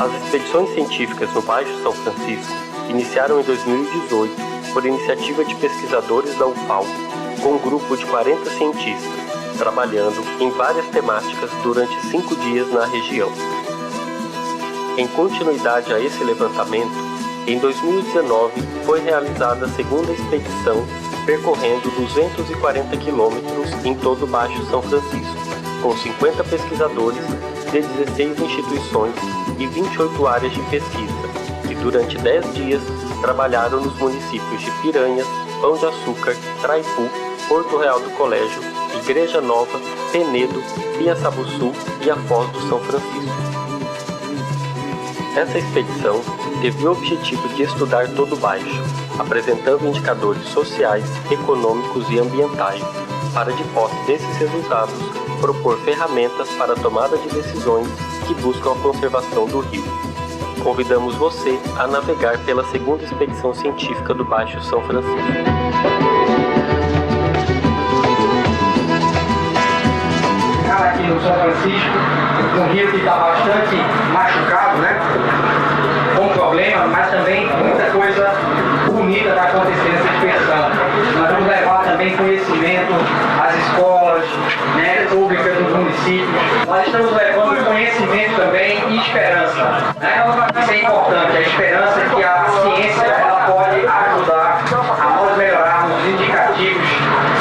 As expedições científicas no Baixo São Francisco iniciaram em 2018 por iniciativa de pesquisadores da UFAL, com um grupo de 40 cientistas, trabalhando em várias temáticas durante 5 dias na região. Em continuidade a esse levantamento, em 2019 foi realizada a segunda expedição, percorrendo 240 quilômetros em todo o Baixo São Francisco, com 50 pesquisadores de 16 instituições e 28 áreas de pesquisa, que durante 10 dias trabalharam nos municípios de Piranhas, Pão de Açúcar, Traipu, Porto Real do Colégio, Igreja Nova, Penedo, Piaçabuçu e a Foz do São Francisco. Essa expedição teve o objetivo de estudar todo o Baixo, apresentando indicadores sociais, econômicos e ambientais, para de posse desses resultados, propor ferramentas para a tomada de decisões que buscam a conservação do rio. Convidamos você a navegar pela segunda expedição científica do Baixo São Francisco. Aqui no São Francisco, um rio que está bastante machucado, né? Com problema, mas também muita coisa bonita está acontecendo nessa expedição. Nós vamos levar também conhecimento às escolas, né, públicas dos municípios. Nós estamos levando conhecimento também e esperança, né? Isso é importante, a esperança que a ciência ela pode ajudar a nós melhorarmos os indicativos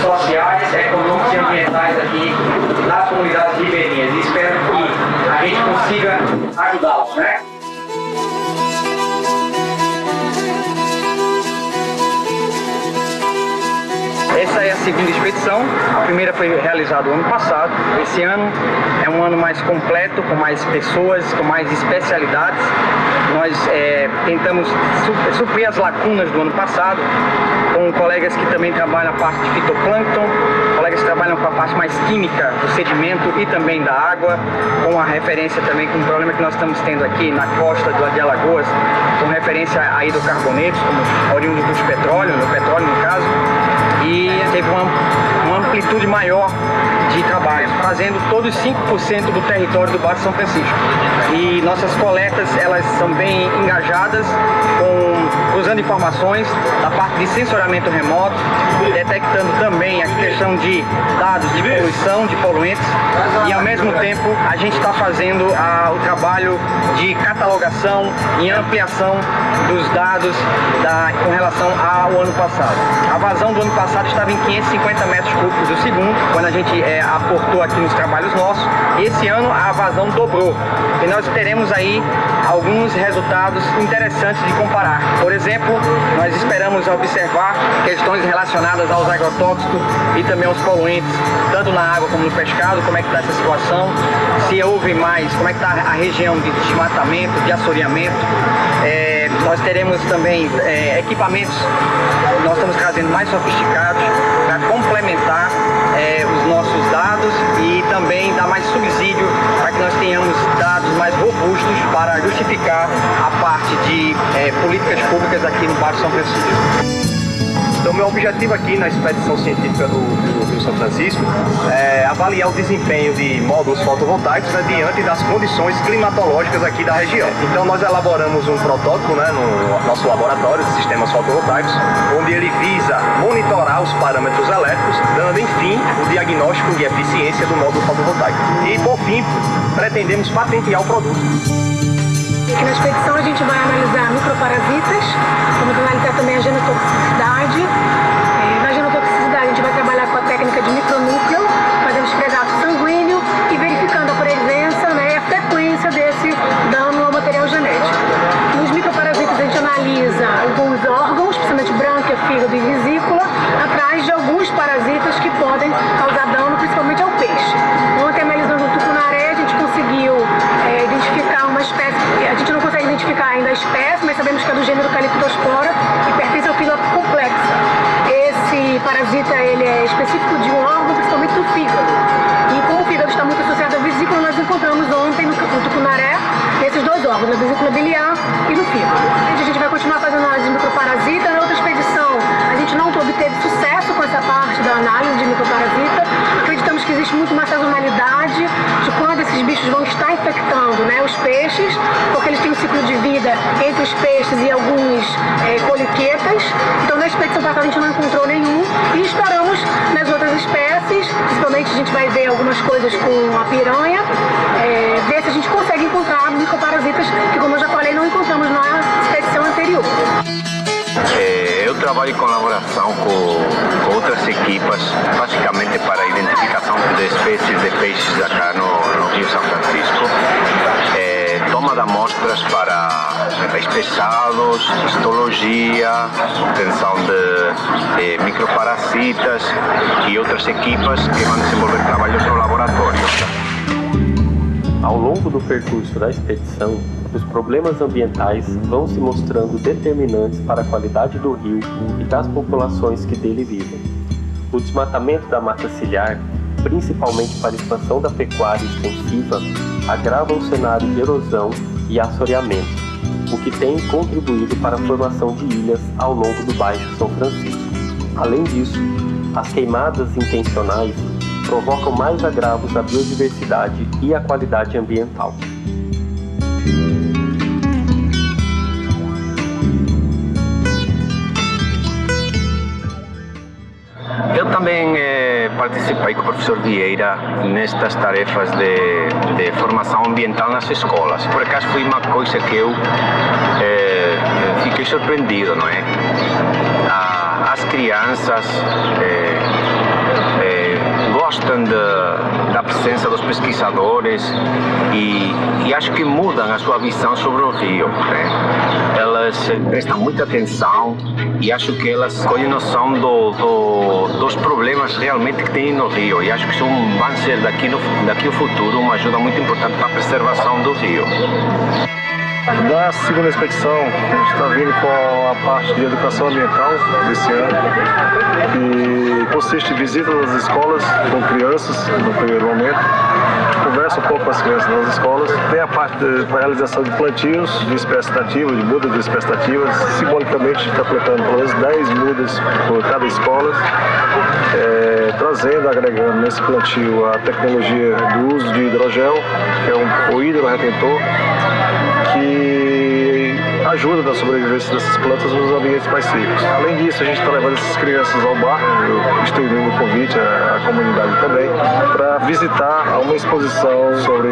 sociais, econômicos e ambientais aqui nas comunidades ribeirinhas. E espero que a gente consiga ajudá-los, né? Essa é a segunda expedição, a primeira foi realizada o ano passado. Esse ano é um ano mais completo, com mais pessoas, com mais especialidades. Nós tentamos suprir as lacunas do ano passado, com colegas que também trabalham a parte de fitoplâncton, colegas que trabalham com a parte mais química do sedimento e também da água, com a referência também com o problema que nós estamos tendo aqui na costa de Alagoas, com referência a hidrocarbonetos, como oriundos do petróleo no caso. E teve uma amplitude maior de trabalho, fazendo todos 5% do território do Baixo São Francisco. E nossas coletas, elas são bem engajadas, usando informações da parte de sensoriamento remoto, detectando também a questão de dados de poluição, de poluentes, e ao mesmo tempo a gente está fazendo o trabalho de catalogação e ampliação dos dados com relação ao ano passado. A vazão do ano passado estava em 550 metros cúbicos do segundo, quando a gente aportou aqui nos trabalhos nossos. Esse ano a vazão dobrou e nós teremos aí alguns resultados interessantes de comparar. Por exemplo, nós esperamos observar questões relacionadas aos agrotóxicos e também aos poluentes, tanto na água como no pescado, como é que está essa situação, se houve mais, como é que está a região de desmatamento, de assoreamento. Nós teremos também equipamentos, nós estamos trazendo mais sofisticados para complementar os nossos dados e também dar mais subsídio para que nós tenhamos dados mais robustos para justificar a parte de políticas públicas aqui no Baixo São Francisco. Então, meu objetivo aqui na expedição científica do Rio São Francisco é avaliar o desempenho de módulos fotovoltaicos, né, diante das condições climatológicas aqui da região. Então, nós elaboramos um protótipo, né, no nosso laboratório de sistemas fotovoltaicos, onde ele visa monitorar os parâmetros elétricos, dando, enfim, o diagnóstico de eficiência do módulo fotovoltaico. E, por fim, pretendemos patentear o produto. Aqui na expedição a gente vai analisar microparasitas, vamos analisar também a genotoxicidade. Na genotoxicidade a gente vai trabalhar com a técnica de micronúcleo, fazendo esfregato sanguíneo e verificando a presença, né, e a frequência desse dano ao material genético. Nos microparasitas a gente analisa alguns órgãos, principalmente brânquia, fígado e vesícula, atrás de alguns parasitas que podem causar dano, principalmente ao peixe. Ontem, analisando o tucunaré, a gente conseguiu identificar uma espécie, a gente não consegue identificar ainda a espécie, mas sabemos que é do gênero Calyptospora e pertence ao filo complexa. Esse parasita ele é específico de um órgão, principalmente do fígado. E como o fígado está muito associado à vesícula, nós encontramos ontem no tucunaré esses dois órgãos, na vesícula biliar e no fígado. A gente vai continuar fazendo análise de microparasita. Na outra expedição, a gente não obteve sucesso com essa parte da análise de microparasita. Acreditamos que existe muito mais sazonalidade de quando esses bichos vão estar infectando, né, os peixes, porque eles têm ciclo de vida entre os peixes e alguns poliquetas. Então na expedição passada a gente não encontrou nenhum e esperamos nas outras espécies, principalmente a gente vai ver algumas coisas com a piranha, ver se a gente consegue encontrar microparasitas que, como eu já falei, não encontramos na expedição anterior. Eu trabalho em colaboração com outras equipas, basicamente para a identificação de espécies de peixes aqui no Rio São Francisco. Toma de amostras para pespesados, histologia, obtenção de microparasitas e outras equipas que vão desenvolver trabalhos no laboratório. Ao longo do percurso da expedição, os problemas ambientais vão se mostrando determinantes para a qualidade do rio e das populações que dele vivem. O desmatamento da mata ciliar, principalmente para a expansão da pecuária extensiva, agrava o cenário de erosão e assoreamento, o que tem contribuído para a formação de ilhas ao longo do Baixo São Francisco. Além disso, as queimadas intencionais provocam mais agravos à biodiversidade e à qualidade ambiental. Eu também participei com o professor Vieira nestas tarefas de formação ambiental nas escolas. Por acaso foi uma coisa que eu fiquei surpreendido, não é? As crianças gostam da presença dos pesquisadores e acho que mudam a sua visão sobre o rio, né? Elas prestam muita atenção e acho que elas têm noção dos problemas realmente que tem no rio, e acho que isso vai ser daqui ao futuro uma ajuda muito importante para a preservação do rio. Da segunda expedição, a gente está vindo com a parte de educação ambiental desse ano, que consiste em visitas às escolas com crianças no primeiro momento. Conversa um pouco com as crianças nas escolas. Tem a parte da realização de plantios de espécies nativas, de mudas de espécies nativas. Simbolicamente, a gente está plantando pelo menos 10 mudas por cada escola, trazendo, agregando nesse plantio a tecnologia do uso de hidrogel, que é o hidroretentor, que ajuda na sobrevivência dessas plantas nos ambientes mais secos. Além disso, a gente está levando essas crianças ao bar, eu estendendo o convite à comunidade também, para visitar uma exposição sobre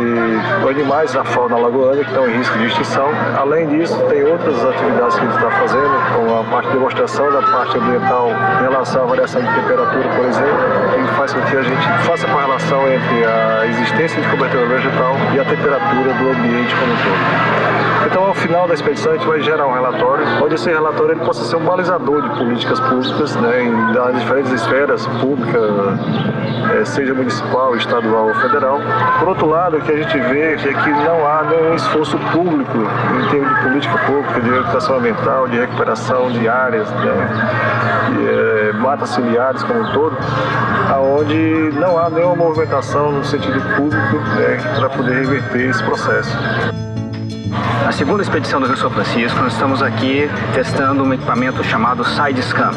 animais da fauna lagoana que estão em risco de extinção. Além disso, tem outras atividades que a gente está fazendo, como a parte de demonstração da parte ambiental em relação à variação de temperatura, por exemplo, que faz com que a gente faça uma relação entre a existência de cobertura vegetal e a temperatura do ambiente como um todo. Então, ao final da expedição, a gente vai gerar um relatório, onde esse relatório ele possa ser um balizador de políticas públicas, né, em diferentes esferas públicas, seja municipal, estadual ou federal. Por outro lado, o que a gente vê é que não há nenhum esforço público em termos de política pública, de educação ambiental, de recuperação de áreas, né, matas ciliares como um todo, onde não há nenhuma movimentação no sentido público, né, para poder reverter esse processo. Na segunda expedição do Rio São Francisco, nós estamos aqui testando um equipamento chamado SideScan.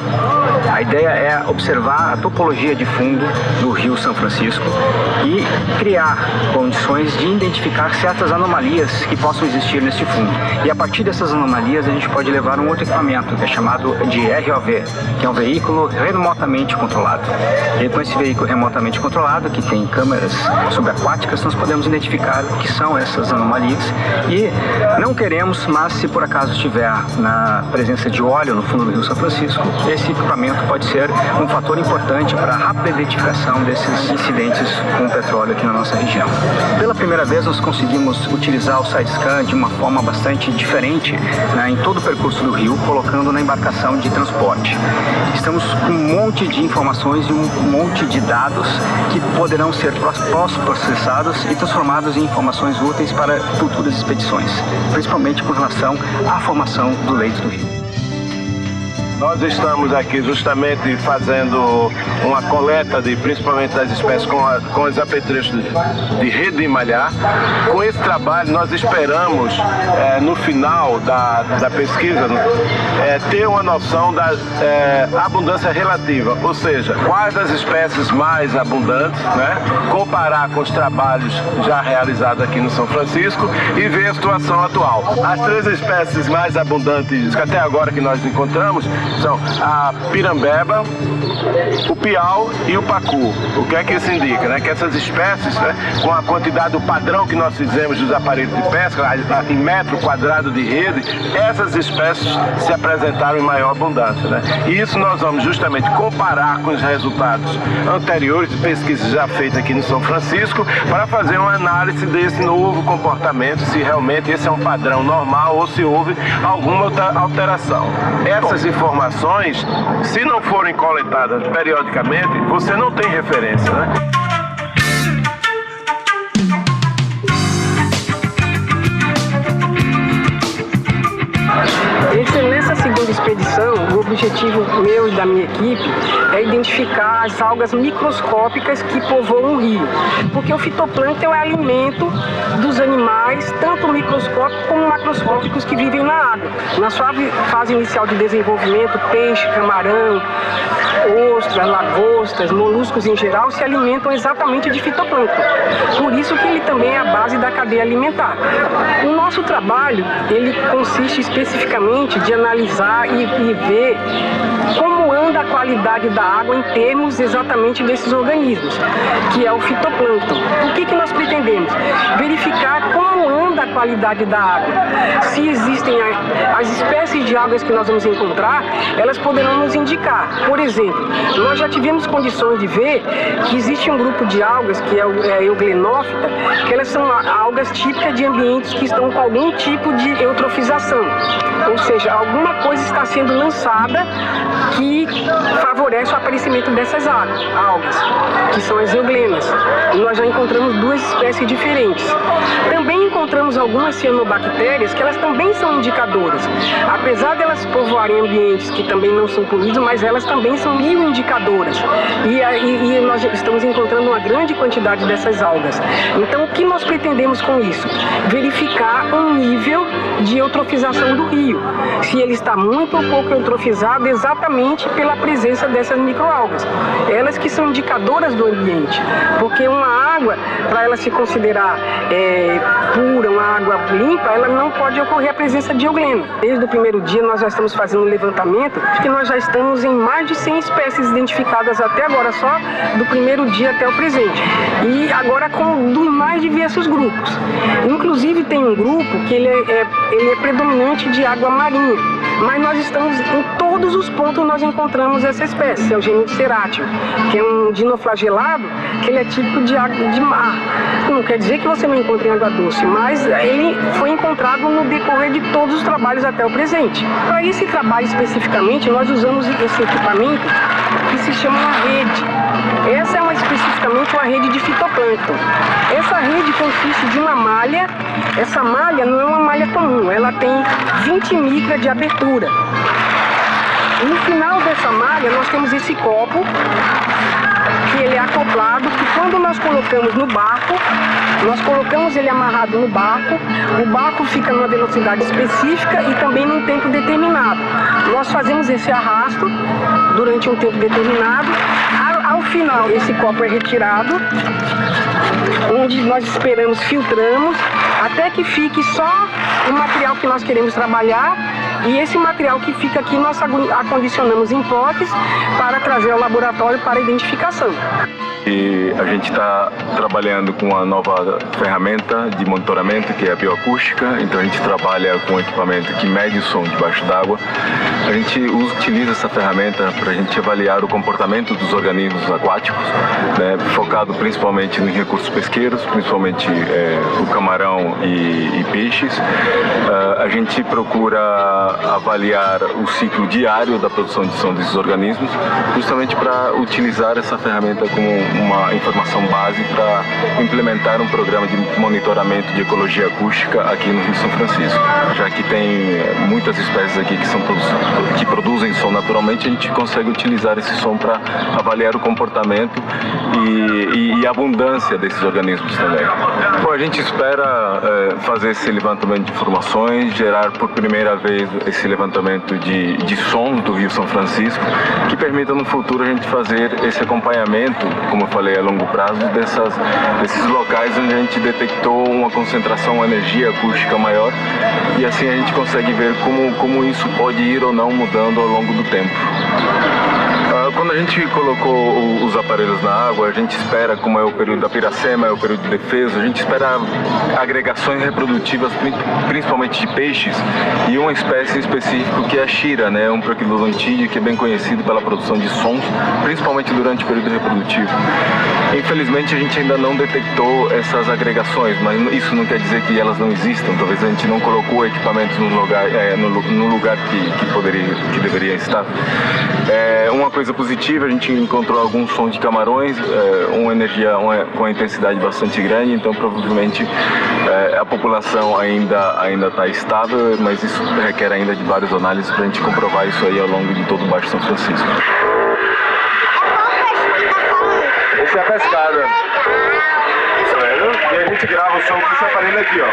A ideia é observar a topologia de fundo do Rio São Francisco e criar condições de identificar certas anomalias que possam existir nesse fundo. E a partir dessas anomalias a gente pode levar um outro equipamento que é chamado de ROV, que é um veículo remotamente controlado. E com esse veículo remotamente controlado, que tem câmeras subaquáticas, nós podemos identificar o que são essas anomalias e não queremos, mas se por acaso estiver na presença de óleo no fundo do Rio São Francisco, esse equipamento pode ser um fator importante para a rápida identificação desses incidentes com o petróleo aqui na nossa região. Pela primeira vez nós conseguimos utilizar o SideScan de uma forma bastante diferente, né, em todo o percurso do rio, colocando na embarcação de transporte. Estamos com um monte de informações e um monte de dados que poderão ser pós-processados e transformados em informações úteis para futuras expedições, principalmente com relação à formação do leito do rio. Nós estamos aqui justamente fazendo uma coleta principalmente das espécies com os apetrechos de rede de malhar. Com esse trabalho nós esperamos no final da pesquisa ter uma noção da abundância relativa, ou seja, quais as espécies mais abundantes, né? Comparar com os trabalhos já realizados aqui no São Francisco e ver a situação atual. As 3 espécies mais abundantes até agora que nós encontramos são a pirambeba, o piau e o pacu. O que é que isso indica? Né? Que essas espécies, né, com a quantidade, o padrão que nós fizemos dos aparelhos de pesca, em metro quadrado de rede, essas espécies se apresentaram em maior abundância. Né? E isso nós vamos justamente comparar com os resultados anteriores de pesquisas já feitas aqui no São Francisco para fazer uma análise desse novo comportamento, se realmente esse é um padrão normal ou se houve alguma alteração. Essas informações, se não forem coletadas periodicamente, você não tem referência, né? Nessa segunda expedição, o objetivo meu e da minha equipe é identificar as algas microscópicas que povoam o rio, porque o fitoplâncton é alimento dos animais, tanto microscópicos como macroscópicos que vivem na água. Na sua fase inicial de desenvolvimento, peixe, camarão, ostras, lagostas, moluscos em geral se alimentam exatamente de fitoplâncton. Por isso que ele também é a base da cadeia alimentar. O nosso trabalho, ele consiste especificamente de analisar e ver como anda a qualidade da água em termos exatamente desses organismos, que é o fitoplâncton. O que nós pretendemos? Verificar como anda a qualidade da água. Se existem as espécies de algas que nós vamos encontrar, elas poderão nos indicar. Por exemplo, nós já tivemos condições de ver que existe um grupo de algas, que é a Euglenófita, que elas são algas típicas de ambientes que estão com algum tipo de eutrofização. Ou seja, alguma coisa está sendo lançada que favorece o aparecimento dessas algas, que são as euglenas. Nós já encontramos 2 espécies diferentes. Também encontramos algumas cianobactérias que elas também são indicadoras. Apesar de elas povoarem ambientes que também não são poluídos, mas elas também são bioindicadoras. E nós estamos encontrando uma grande quantidade dessas algas. Então, o que nós pretendemos com isso? Verificar um nível de eutrofização do rio. Se ele está muito ou pouco eutrofizado exatamente pela presença dessas microalgas. Elas que são indicadoras do ambiente. Porque uma água, para ela se considerar pura, uma água limpa, ela não pode ocorrer a presença de euglena. Desde o primeiro dia nós já estamos fazendo um levantamento, que nós já estamos em mais de 100 espécies identificadas até agora, só do primeiro dia até o presente. E agora com mais diversos grupos. Inclusive tem um grupo que ele é predominante de água marinha, mas nós estamos em todos os pontos nós encontramos essa espécie, é o Genipseratio, que é um dinoflagelado, que ele é típico de água de mar. Não quer dizer que você não encontre em água doce, mas ele foi encontrado no decorrer de todos os trabalhos até o presente. Para esse trabalho especificamente, nós usamos esse equipamento que se chama uma rede. Essa é especificamente uma rede de fitoplâncton. Essa rede consiste de uma malha. Essa malha não é uma malha comum, ela tem 20 micras de abertura. No final dessa malha nós temos esse copo, que ele é acoplado, que quando nós colocamos no barco, nós colocamos ele amarrado no barco, o barco fica numa velocidade específica e também num tempo determinado. Nós fazemos esse arrasto durante um tempo determinado. Ao final, esse copo é retirado, onde nós esperamos, filtramos, até que fique só o material que nós queremos trabalhar, e esse material que fica aqui nós acondicionamos em potes para trazer ao laboratório para identificação. E a gente está trabalhando com uma nova ferramenta de monitoramento, que é a bioacústica. Então a gente trabalha com um equipamento que mede o som debaixo d'água. A gente utiliza essa ferramenta para a gente avaliar o comportamento dos organismos aquáticos, né, focado principalmente nos recursos pesqueiros, principalmente o camarão e peixes. A gente procura avaliar o ciclo diário da produção de som desses organismos, justamente para utilizar essa ferramenta como uma informação base para implementar um programa de monitoramento de ecologia acústica aqui no Rio São Francisco. Já que tem muitas espécies aqui que produzem som naturalmente, a gente consegue utilizar esse som para avaliar o comportamento e a abundância desses organismos também. Bom, a gente espera fazer esse levantamento de informações, gerar por primeira vez esse levantamento de sons do Rio São Francisco, que permita no futuro a gente fazer esse acompanhamento, como eu falei, a longo prazo, desses locais onde a gente detectou uma concentração, uma energia acústica maior, e assim a gente consegue ver como isso pode ir ou não mudando ao longo do tempo. Quando a gente colocou os aparelhos na água, a gente espera, como é o período da piracema, é o período de defeso, a gente espera agregações reprodutivas, principalmente de peixes, e uma espécie específica que é a xira, né? Um Proquilodontide que é bem conhecido pela produção de sons, principalmente durante o período reprodutivo. Infelizmente a gente ainda não detectou essas agregações, mas isso não quer dizer que elas não existam. Talvez a gente não colocou equipamentos no lugar que deveria estar. Uma coisa positiva, a gente encontrou alguns sons de camarões, uma energia com uma intensidade bastante grande, então provavelmente a população ainda está estável, mas isso requer ainda de várias análises para a gente comprovar isso aí ao longo de todo o Baixo São Francisco. Essa é a pescada. Isso é, e a gente grava o som com esse aparelho aqui, ó.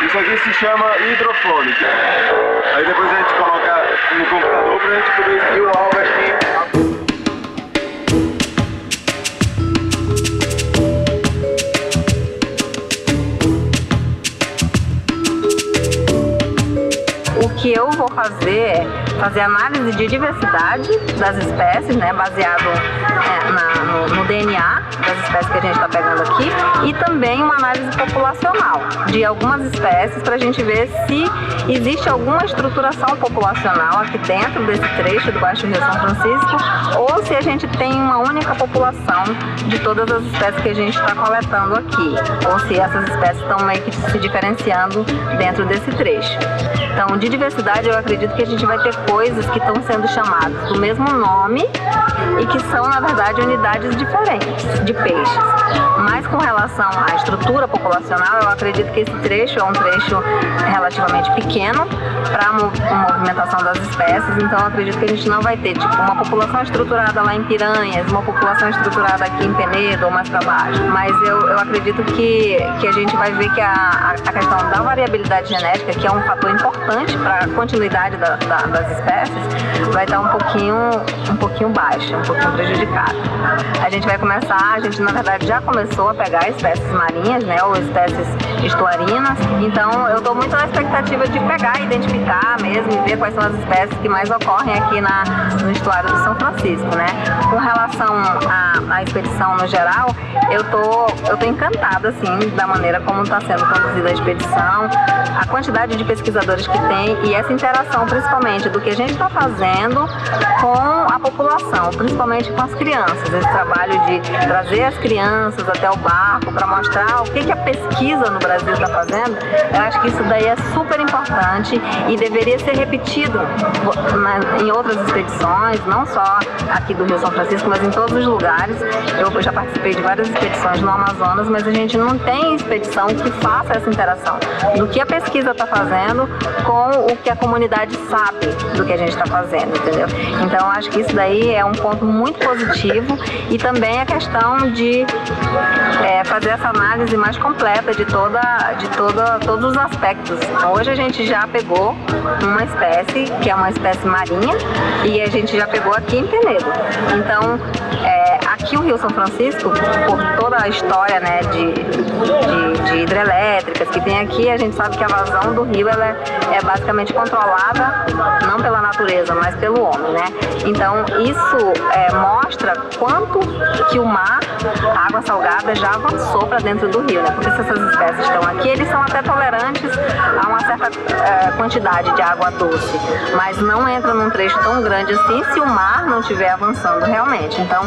Isso aqui se chama hidrofone. Aí depois a gente coloca no computador pra gente poder ver o áudio aqui. O que eu vou fazer é fazer análise de diversidade das espécies, né, baseado no DNA das espécies que a gente está pegando aqui, e também uma análise populacional de algumas espécies para a gente ver se existe alguma estruturação populacional aqui dentro desse trecho do Baixo Rio São Francisco, ou se a gente tem uma única população de todas as espécies que a gente está coletando aqui, ou se essas espécies estão meio que se diferenciando dentro desse trecho. Então, de diversidade, eu acredito que a gente vai ter coisas que estão sendo chamadas do mesmo nome e que são, na verdade, unidades diferentes de peixes. Mas com relação à estrutura populacional, eu acredito que esse trecho é um trecho relativamente pequeno para a movimentação das espécies, então eu acredito que a gente não vai ter tipo uma população estruturada lá em Piranhas, uma população estruturada aqui em Penedo ou mais para baixo. Mas eu acredito que a gente vai ver que a questão da variabilidade genética, que é um fator importante para a continuidade das espécies, vai estar um pouquinho baixa, um pouquinho prejudicada. A gente na verdade já começou a pegar espécies marinhas, né, ou espécies estuarinas, então eu estou muito na expectativa de pegar, identificar mesmo e ver quais são as espécies que mais ocorrem aqui no estuário do São Francisco, né. Com relação à expedição no geral, eu tô encantada, assim, da maneira como está sendo conduzida a expedição, a quantidade de pesquisadores que tem e essa interação, principalmente, do que a gente está fazendo com a população, principalmente com as crianças. Esse trabalho de trazer as crianças até o barco para mostrar o que a pesquisa no Brasil está fazendo, eu acho que isso daí é super importante e deveria ser repetido em outras expedições, não só aqui do Rio São Francisco, mas em todos os lugares. Eu já participei de várias expedições no Amazonas, mas a gente não tem expedição que faça essa interação do que a pesquisa está fazendo com o que a comunidade sabe do que a gente está fazendo, entendeu? Então, acho que isso daí é um ponto muito positivo e também a questão de fazer essa análise mais completa de todos os aspectos. Então, hoje a gente já pegou uma espécie, que é uma espécie marinha, e a gente já pegou aqui em Penedo. Então, aqui o Rio São Francisco, por toda a história, né, de hidrelétricas que tem aqui, a gente sabe que a vazão do rio ela é basicamente controlada não pela natureza, mas pelo homem, né? Então isso mostra quanto que o mar, a água salgada, já avançou para dentro do rio, né? Porque se essas espécies estão aqui, eles são até tolerantes a uma certa quantidade de água doce, mas não entra num trecho tão grande assim se o mar não estiver avançando realmente. Então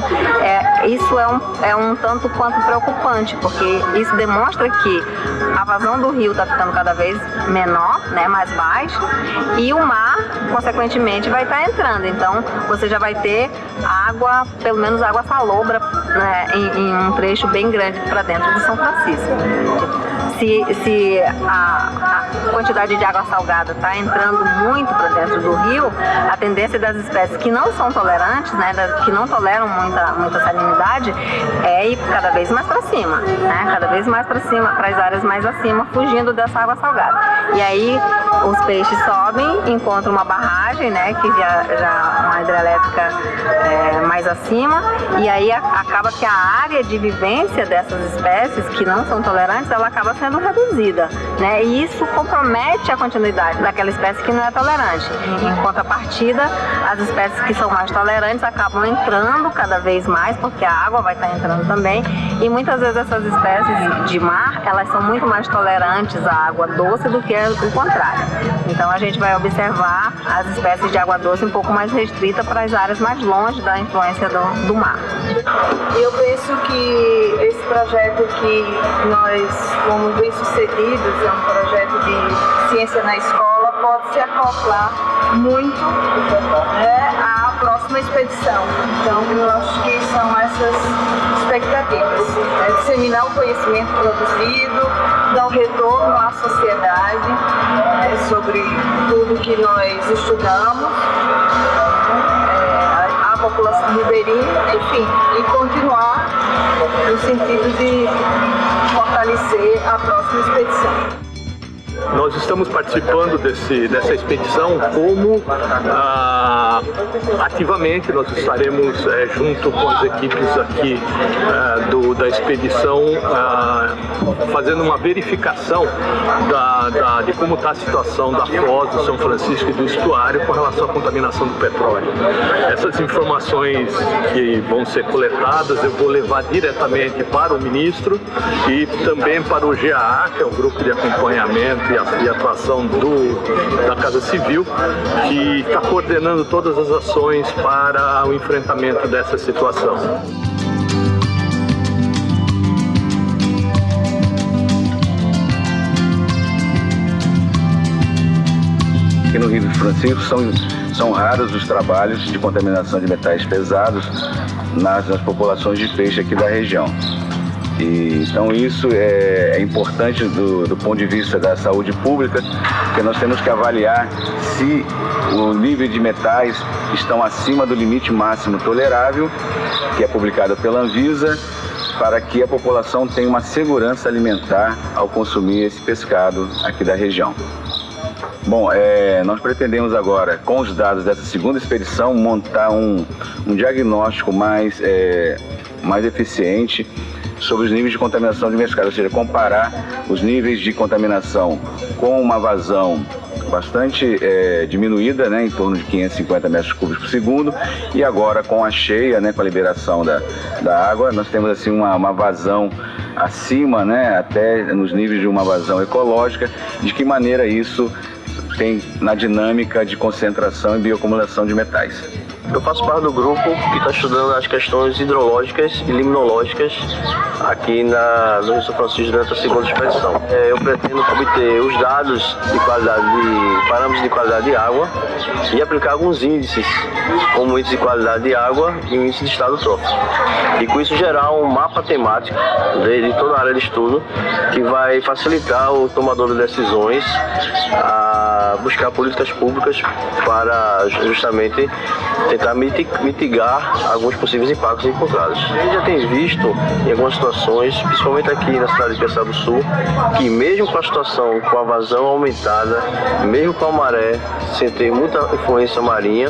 isso é um tanto quanto preocupante, porque isso demonstra que que a vazão do rio está ficando cada vez menor, né, mais baixa, e o mar, consequentemente, vai estar entrando. Então, você já vai ter água, pelo menos água salobra, né, em um trecho bem grande para dentro de São Francisco. Se a quantidade de água salgada está entrando muito para dentro do rio, a tendência das espécies que não são tolerantes, né, que não toleram muita salinidade, é ir cada vez mais para cima, né, cada vez mais para cima, para as áreas mais acima, fugindo dessa água salgada. E aí os peixes sobem, encontram uma barragem, né, que já uma hidrelétrica mais acima, e aí acaba que a área de vivência dessas espécies que não são tolerantes, ela acaba sendo reduzida, né, e isso compromete a continuidade daquela espécie que não é tolerante. Em contrapartida, as espécies que são mais tolerantes acabam entrando cada vez mais, porque a água vai estar entrando também, e muitas vezes essas espécies de mar, elas são muito mais tolerantes à água doce do que o contrário. Então a gente vai observar as espécies de água doce um pouco mais restrita para as áreas mais longe da influência do mar. Eu penso que esse projeto que nós fomos bem-sucedidos, é um projeto de ciência na escola, pode se acoplar muito, né, à próxima expedição. Então, eu acho que são essas expectativas, né, disseminar o conhecimento produzido, dar um retorno à sociedade, né, sobre tudo que nós estudamos, a população ribeirinha, enfim, e continuar no sentido de fortalecer a próxima expedição. Nós estamos participando dessa expedição como ativamente. Nós estaremos junto com as equipes aqui da expedição fazendo uma verificação de como está a situação da foz do São Francisco e do estuário com relação à contaminação do petróleo. Essas informações que vão ser coletadas eu vou levar diretamente para o ministro e também para o GAA, que é o grupo de acompanhamento e atuação da Casa Civil, que está coordenando todas as ações para o enfrentamento dessa situação. Aqui no Rio de Francisco são raros os trabalhos de contaminação de metais pesados nas populações de peixe aqui da região. Então isso é importante do ponto de vista da saúde pública, porque nós temos que avaliar se o nível de metais estão acima do limite máximo tolerável, que é publicado pela Anvisa, para que a população tenha uma segurança alimentar ao consumir esse pescado aqui da região. Bom, nós pretendemos agora, com os dados dessa segunda expedição, montar um diagnóstico mais eficiente sobre os níveis de contaminação de pescado, ou seja, comparar os níveis de contaminação com uma vazão bastante diminuída, né, em torno de 550 metros cúbicos por segundo, e agora com a cheia, né, com a liberação da água, nós temos assim uma vazão acima, né, até nos níveis de uma vazão ecológica. De que maneira isso tem na dinâmica de concentração e bioacumulação de metais? Eu faço parte do grupo que está estudando as questões hidrológicas e limnológicas aqui no Rio São Francisco durante a segunda expedição. Eu pretendo obter os dados de qualidade parâmetros de qualidade de água e aplicar alguns índices, como o índice de qualidade de água e o índice de estado trófico. E com isso gerar um mapa temático de toda a área de estudo que vai facilitar o tomador de decisões a buscar políticas públicas para justamente tentar mitigar alguns possíveis impactos encontrados. A gente já tem visto em algumas situações, principalmente aqui na cidade de Piaçaba do Sul, que mesmo com a situação com a vazão aumentada, mesmo com a maré sem ter muita influência marinha,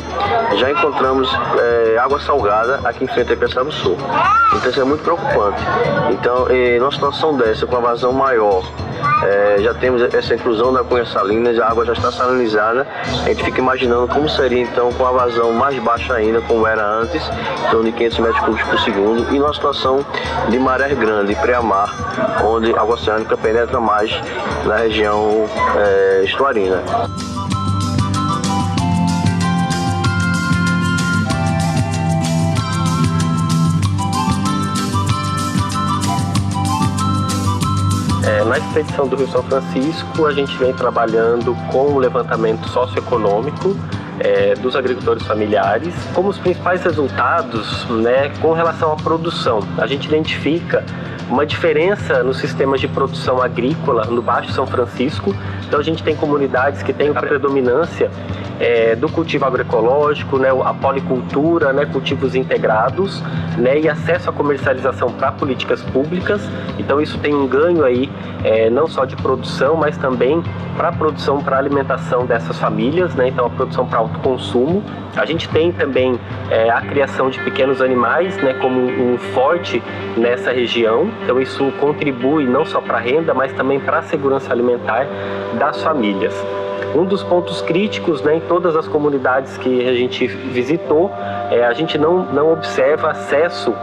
já encontramos água salgada aqui em frente a Piaçaba do Sul. Então isso é muito preocupante. Então, numa situação dessa, com a vazão maior, já temos essa inclusão da cunha salina, a água já está salinizada, a gente fica imaginando como seria então com a vazão mais baixa ainda, como era antes, em torno de 500 metros cúbicos por segundo, e numa situação de maré grande, pré-mar, onde a água oceânica penetra mais na região estuarina. Na expedição do Rio São Francisco, a gente vem trabalhando com o levantamento socioeconômico dos agricultores familiares. Como os principais resultados, com relação à produção, a gente identifica uma diferença nos sistemas de produção agrícola no Baixo São Francisco. Então a gente tem comunidades que têm a predominância do cultivo agroecológico, a policultura, cultivos integrados, e acesso à comercialização para políticas públicas. Então isso tem um ganho aí, não só de produção, mas também para a produção, para a alimentação dessas famílias, então a produção para autoconsumo. A gente tem também a criação de pequenos animais, como um forte nessa região. Então isso contribui não só para a renda, mas também para a segurança alimentar das famílias. Um dos pontos críticos, em todas as comunidades que a gente visitou, a gente não observa acesso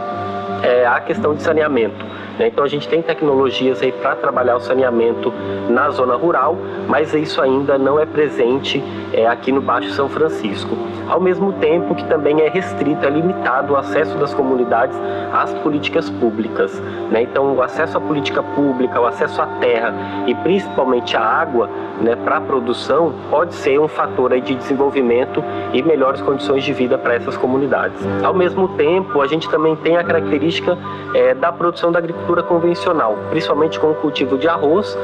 à questão de saneamento. Então a gente tem tecnologias aí para trabalhar o saneamento na zona rural, mas isso ainda não é presente aqui no Baixo São Francisco. Ao mesmo tempo que também é restrito, é limitado o acesso das comunidades às políticas públicas. Então o acesso à política pública, o acesso à terra e principalmente à água para a produção pode ser um fator aí de desenvolvimento e melhores condições de vida para essas comunidades. Ao mesmo tempo, a gente também tem a característica da produção da agricultura convencional, principalmente com o cultivo de arroz,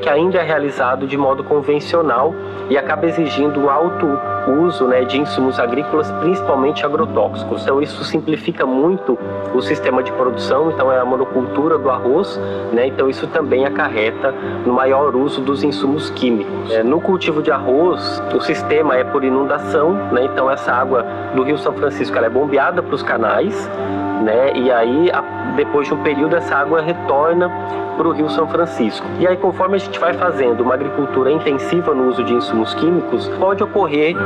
que ainda é realizado de modo convencional e acaba exigindo um alto uso de insumos agrícolas, principalmente agrotóxicos. Então isso simplifica muito o sistema de produção, então é a monocultura do arroz, então isso também acarreta no maior uso dos insumos químicos. No cultivo de arroz, o sistema é por inundação, então essa água do Rio São Francisco ela é bombeada para os canais, e aí depois de um período essa água retorna para o Rio São Francisco. E aí conforme a gente vai fazendo uma agricultura intensiva no uso de insumos químicos, pode ocorrer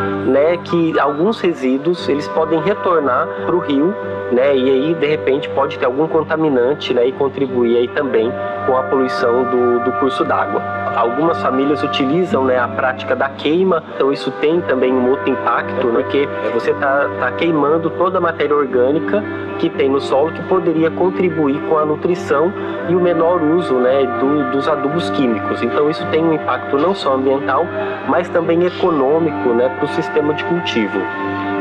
que alguns resíduos eles podem retornar para o rio, e aí de repente pode ter algum contaminante e contribuir aí também com a poluição do curso d'água. Algumas famílias utilizam a prática da queima, então isso tem também um outro impacto, porque você está queimando toda a matéria orgânica que tem no solo que poderia contribuir com a nutrição e o menor uso dos adubos químicos. Então isso tem um impacto não só ambiental, mas também econômico para o sistema de cultivo.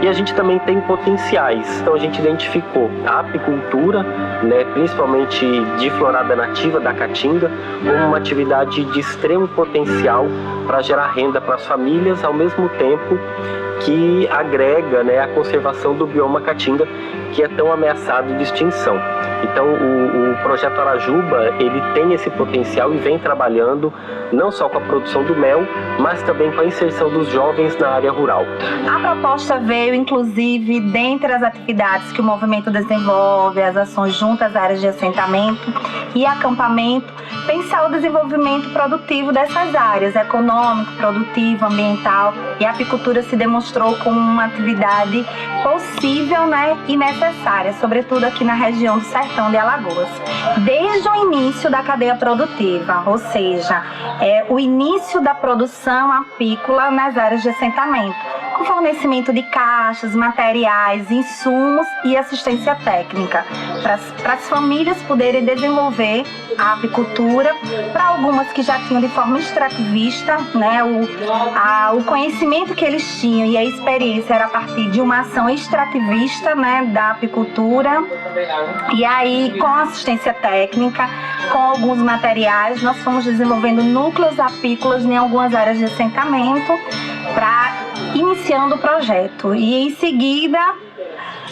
E a gente também tem potenciais, então a gente identificou a apicultura, principalmente de florada nativa da caatinga, como uma atividade de extremo potencial para gerar renda para as famílias, ao mesmo tempo que agrega a conservação do bioma caatinga, que é tão ameaçado de extinção. Então o projeto Arajuba ele tem esse potencial e vem trabalhando não só com a produção do mel, mas também com a inserção dos jovens na área rural. A proposta veio, inclusive, dentre as atividades que o movimento desenvolve, as ações junto às áreas de assentamento e acampamento, pensar o desenvolvimento produtivo dessas áreas, econômico, produtivo, ambiental, e a apicultura se demonstrou como uma atividade possível e necessária, sobretudo aqui na região do Sertão de Alagoas. Desde o início da cadeia produtiva, ou seja, o início da produção apícola nas áreas de assentamento, com fornecimento de caixas, materiais, insumos e assistência técnica, para as famílias poderem desenvolver a apicultura, para algumas que já tinham de forma extrativista, o conhecimento que eles tinham e a experiência era a partir de uma ação extrativista da apicultura. E aí, com assistência técnica, com alguns materiais, nós fomos desenvolvendo núcleos apícolas em algumas áreas de assentamento, iniciando o projeto. E em seguida,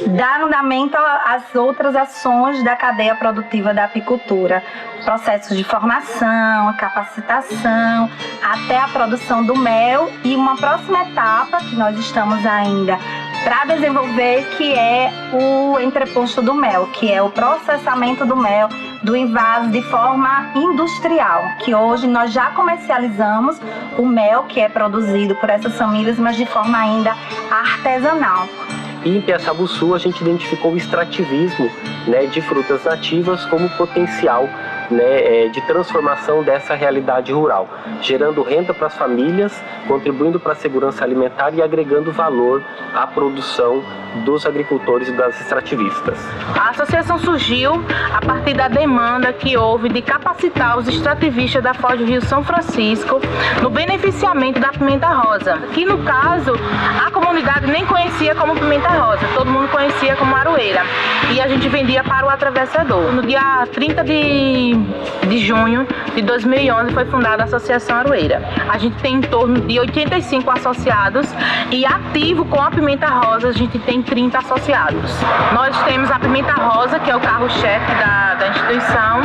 dar andamento às outras ações da cadeia produtiva da apicultura, processos de formação, capacitação, até a produção do mel, e uma próxima etapa que nós estamos ainda para desenvolver, que é o entreposto do mel, que é o processamento do mel, do envase de forma industrial, que hoje nós já comercializamos o mel que é produzido por essas famílias, mas de forma ainda artesanal. E em Piaçabuçu a gente identificou o extrativismo de frutas nativas como potencial né, de transformação dessa realidade rural, gerando renda para as famílias, contribuindo para a segurança alimentar e agregando valor à produção dos agricultores e das extrativistas. A associação surgiu a partir da demanda que houve de capacitar os extrativistas da Foz do Rio São Francisco no beneficiamento da pimenta rosa, que no caso a comunidade nem conhecia como pimenta rosa, todo mundo conhecia como aroeira, e a gente vendia para o atravessador. No dia 30 de junho de 2011 foi fundada a Associação Aroeira. A gente tem em torno de 85 associados e ativo com a pimenta rosa a gente tem 30 associados. Nós temos a pimenta rosa, que é o carro-chefe da instituição,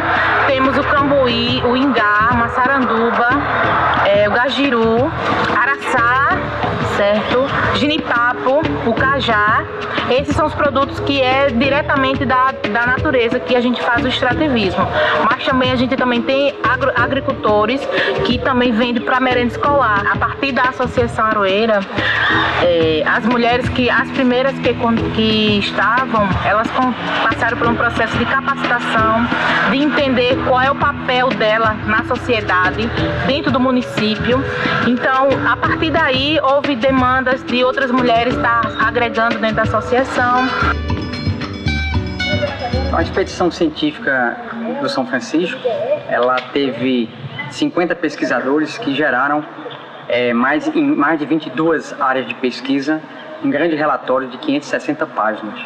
temos o cambuí, o ingá, a maçaranduba, o gajiru, araçá, certo? Ginipapo, o cajá. Esses são os produtos que é diretamente da natureza que a gente faz o extrativismo. Mas também a gente também tem agricultores que também vendem para merenda escolar. A partir da Associação Aroeira, as mulheres as primeiras que estavam, elas passaram por um processo de capacitação, de entender qual é o papel dela na sociedade, dentro do município. Então, a partir daí, houve demandas de outras mulheres estar agregando dentro da associação. A expedição científica do São Francisco, ela teve 50 pesquisadores que geraram mais de 22 áreas de pesquisa, um grande relatório de 560 páginas.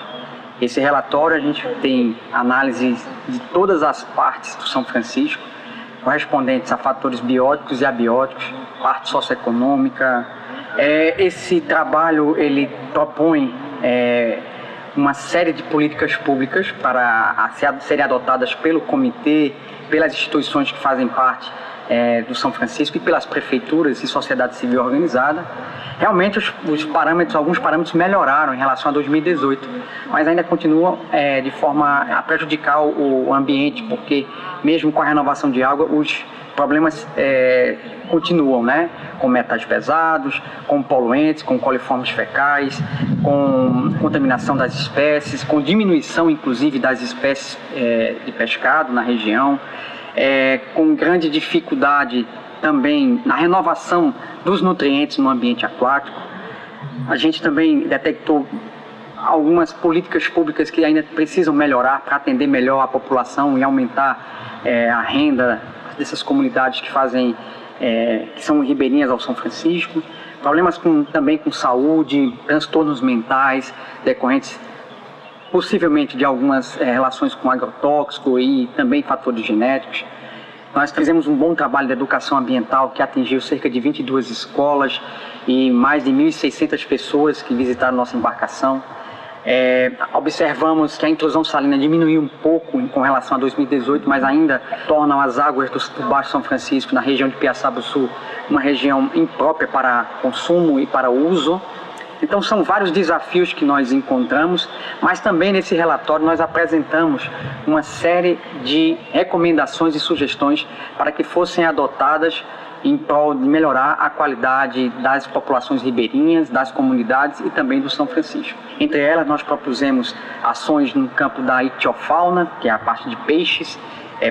Esse relatório a gente tem análises de todas as partes do São Francisco, correspondentes a fatores bióticos e abióticos, parte socioeconômica. Esse trabalho ele propõe uma série de políticas públicas para serem adotadas pelo comitê, pelas instituições que fazem parte do São Francisco e pelas prefeituras e sociedade civil organizada. Realmente alguns parâmetros melhoraram em relação a 2018, mas ainda continuam de forma a prejudicar o ambiente, porque mesmo com a renovação de água, os problemas continuam, né? Com metais pesados, com poluentes, com coliformes fecais, com contaminação das espécies, com diminuição inclusive das espécies de pescado na região, com grande dificuldade também na renovação dos nutrientes no ambiente aquático. A gente também detectou algumas políticas públicas que ainda precisam melhorar para atender melhor a população e aumentar a renda dessas comunidades que são ribeirinhas ao São Francisco. Problemas também com saúde, transtornos mentais decorrentes possivelmente de algumas relações com agrotóxico e também fatores genéticos. Nós fizemos um bom trabalho de educação ambiental que atingiu cerca de 22 escolas e mais de 1.600 pessoas que visitaram nossa embarcação. Observamos que a intrusão salina diminuiu um pouco com relação a 2018, mas ainda tornam as águas do Baixo São Francisco, na região de Piaçaba-Sul, uma região imprópria para consumo e para uso. Então são vários desafios que nós encontramos, mas também nesse relatório nós apresentamos uma série de recomendações e sugestões para que fossem adotadas em prol de melhorar a qualidade das populações ribeirinhas, das comunidades e também do São Francisco. Entre elas nós propusemos ações no campo da ictiofauna, que é a parte de peixes,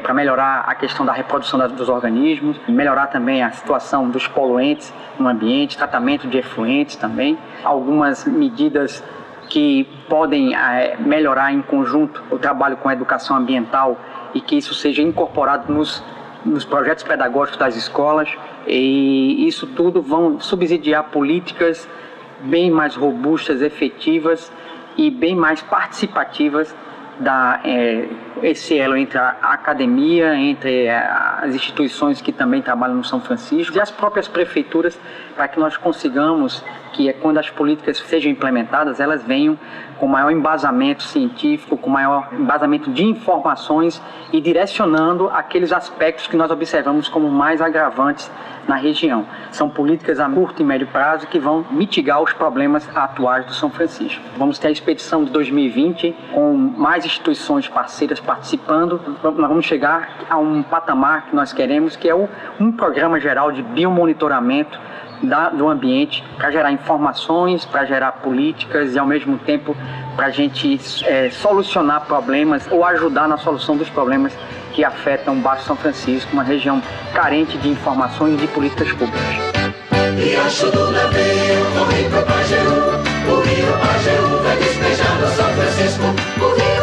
para melhorar a questão da reprodução dos organismos, melhorar também a situação dos poluentes no ambiente, tratamento de efluentes também. Algumas medidas que podem melhorar em conjunto o trabalho com a educação ambiental e que isso seja incorporado nos projetos pedagógicos das escolas, e isso tudo vão subsidiar políticas bem mais robustas, efetivas e bem mais participativas esse elo entre a academia, entre as instituições que também trabalham no São Francisco e as próprias prefeituras, para que nós consigamos que quando as políticas sejam implementadas, elas venham com maior embasamento científico, com maior embasamento de informações e direcionando aqueles aspectos que nós observamos como mais agravantes na região. São políticas a curto e médio prazo que vão mitigar os problemas atuais do São Francisco. Vamos ter a expedição de 2020 com mais instituições parceiras participando. Nós vamos chegar a um patamar que nós queremos, que é um programa geral de biomonitoramento do ambiente, para gerar informações, para gerar políticas e ao mesmo tempo para a gente solucionar problemas ou ajudar na solução dos problemas que afetam o Baixo São Francisco, uma região carente de informações e de políticas públicas. Riacho do Navio, corre pro Pajeú, o rio Pajeú vai despejar no São Francisco, o rio